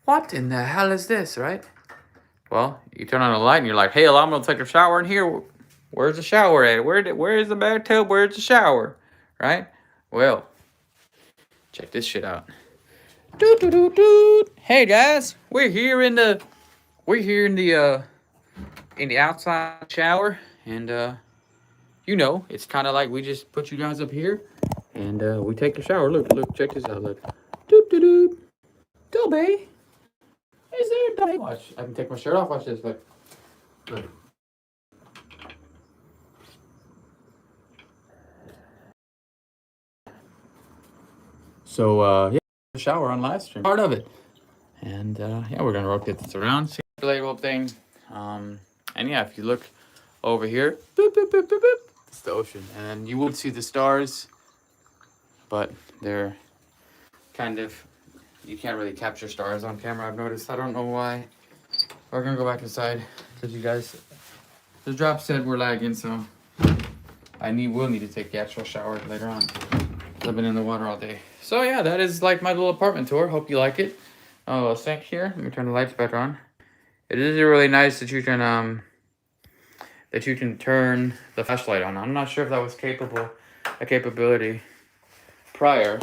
Speaker 1: hell is this, right? Well, you turn on the light, and you're like, hey, I'm gonna take a shower in here. Where's the shower at? Where's the bathtub? Where's the shower? Right? Well, check this shit out. Doot, doot, doot, doot. Hey guys, we're here in the outside shower, and you know, it's kind of like we just put you guys up here, and we take a shower. Look, check this out. Look, doot doot doot. Dobby, is there a Dobby? Watch, I can take my shirt off. Watch this. Look. So yeah, shower on live stream, part of it, and yeah, we're gonna rotate this around. See the relatable thing, and yeah, if you look over here, boop, boop, boop, boop, boop, it's the ocean, and then you will see the stars, but they're kind of, you can't really capture stars on camera. I've noticed. I don't know why. We're gonna go back inside because you guys, the drop said we're lagging, so will need to take the actual shower later on. I've been in the water all day. So yeah, that is like my little apartment tour. Hope you like it. Oh, a sink here. Let me turn the lights back on. It is really nice that you can turn the flashlight on. I'm not sure if that was a capability prior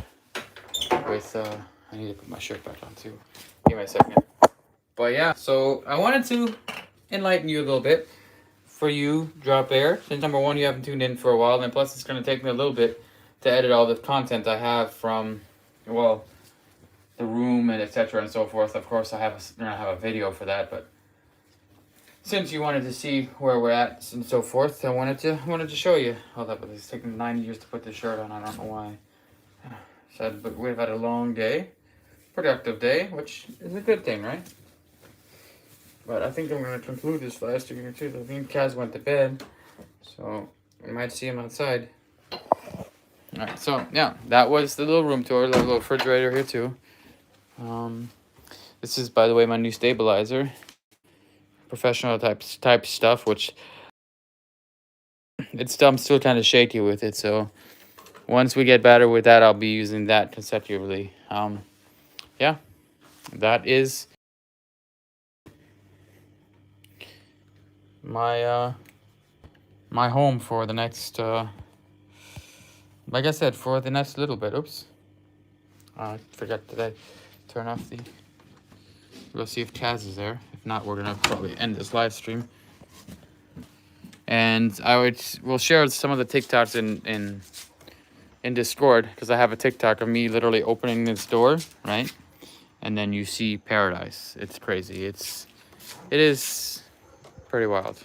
Speaker 1: with I need to put my shirt back on too. Give me a second. But yeah, so I wanted to enlighten you a little bit for you, Drop Air. Since number one, you haven't tuned in for a while, and plus it's going to take me a little bit to edit all the content I have from, well, the room and etc. and so forth. Of course, I don't have a video for that, but since you wanted to see where we're at and so forth, I wanted to show you. Hold up, it's taken 9 years to put this shirt on. I don't know why. But we've had a long day, productive day, which is a good thing, right? But I think I'm going to conclude this last year too. I think Kaz went to bed, so we might see him outside. Alright, so yeah, that was the little room tour. The little refrigerator here too. This is, by the way, my new stabilizer. Professional type stuff, which I'm still kind of shaky with it, so once we get better with that, I'll be using that consecutively. Yeah, that is my my home for the next like I said, for the next little bit. Oops, I forgot to turn off the. We'll see if Kaz is there. If not, we're gonna probably end this live stream. And we'll share some of the TikToks in Discord, because I have a TikTok of me literally opening this door, right? And then you see paradise. It's crazy. It is pretty wild.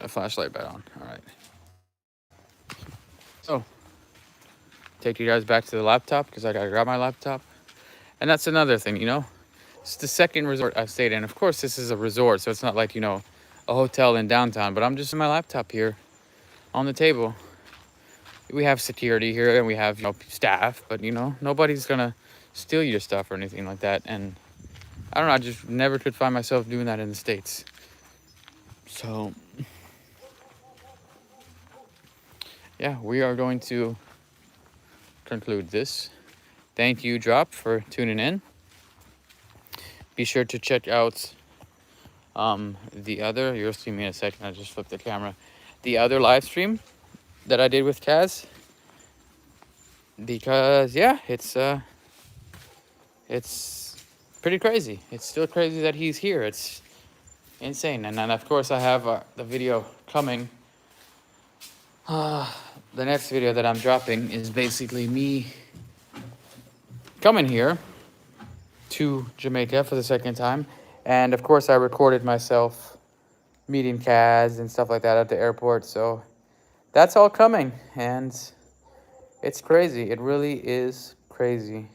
Speaker 1: A flashlight back on. All right. So, take you guys back to the laptop because I gotta grab my laptop. And that's another thing, you know. It's the second resort I've stayed in. Of course, this is a resort, so it's not like, you know, a hotel in downtown. But I'm just in my laptop here on the table. We have security here and we have, you know, staff, but you know, nobody's gonna steal your stuff or anything like that. And I don't know, I just never could find myself doing that in the States. So yeah, we are going to conclude this. Thank you, Drop, for tuning in. Be sure to check out the other, you'll see me in a second, I just flipped the camera, the other live stream that I did with Kaz, because yeah, it's pretty crazy. It's still crazy that he's here. It's insane. And then of course I have the video coming. The next video that I'm dropping is basically me coming here to Jamaica for the second time. And of course, I recorded myself meeting Kaz and stuff like that at the airport. So that's all coming. And it's crazy. It really is crazy.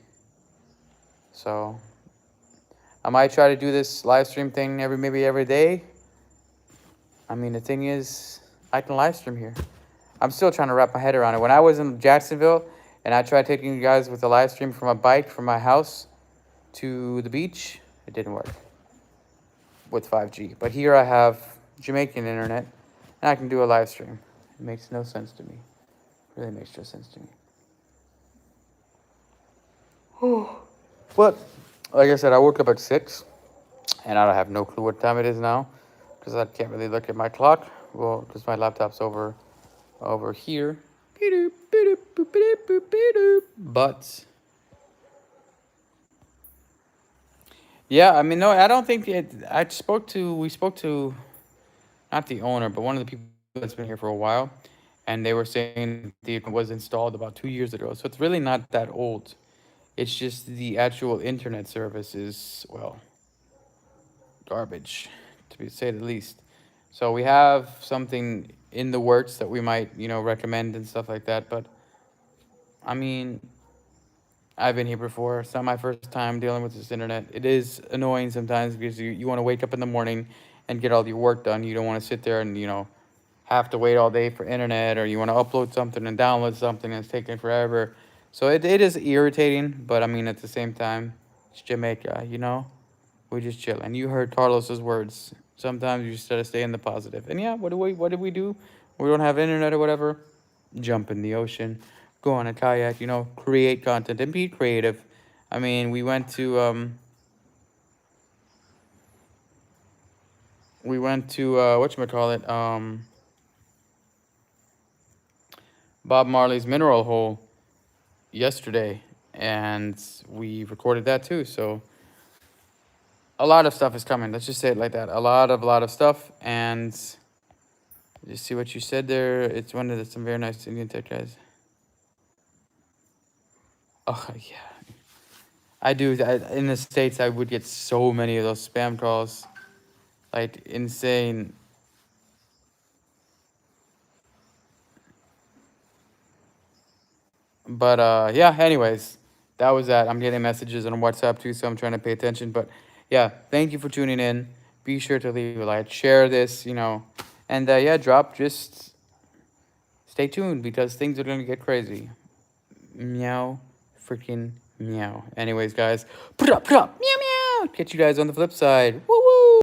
Speaker 1: So I might try to do this live stream thing maybe every day. I mean, the thing is, I can live stream here. I'm still trying to wrap my head around it. When I was in Jacksonville and I tried taking you guys with a live stream from a bike from my house to the beach, it didn't work with 5G. But here I have Jamaican internet and I can do a live stream. It makes no sense to me. It really makes no sense to me. But like I said, I woke up at 6 and I have no clue what time it is now because I can't really look at my clock. Well, because my laptop's over here. But yeah, I mean, no, I don't think it. We spoke to not the owner, but one of the people that's been here for a while, and they were saying it was installed about 2 years ago, so it's really not that old. It's just the actual internet service is, well, garbage, to say the least. So we have something in the works that we might, recommend and stuff like that. But I mean, I've been here before. It's not my first time dealing with this internet. It is annoying sometimes because you want to wake up in the morning and get all your work done. You don't want to sit there and, have to wait all day for internet, or you want to upload something and download something and it's taking forever. So it is irritating, but I mean, at the same time, it's Jamaica, we just chill. And you heard Carlos's words. Sometimes you just gotta stay in the positive. And yeah, what did we do? We don't have internet or whatever. Jump in the ocean, go on a kayak, create content and be creative. I mean, we went to whatchamacallit, Bob Marley's Mineral Hole yesterday, and we recorded that too. So a lot of stuff is coming. Let's just say it like that. A lot of stuff. And just see what you said there. It's one of some very nice Indian tech guys. Oh yeah, I do. In the States, I would get so many of those spam calls, like insane. But yeah. Anyways, that was that. I'm getting messages on WhatsApp too, so I'm trying to pay attention. But yeah, thank you for tuning in. Be sure to leave a like, share this, and yeah, just stay tuned because things are gonna get crazy. Meow, freaking meow. Anyways, guys, put up, meow, meow. Catch you guys on the flip side. Woo!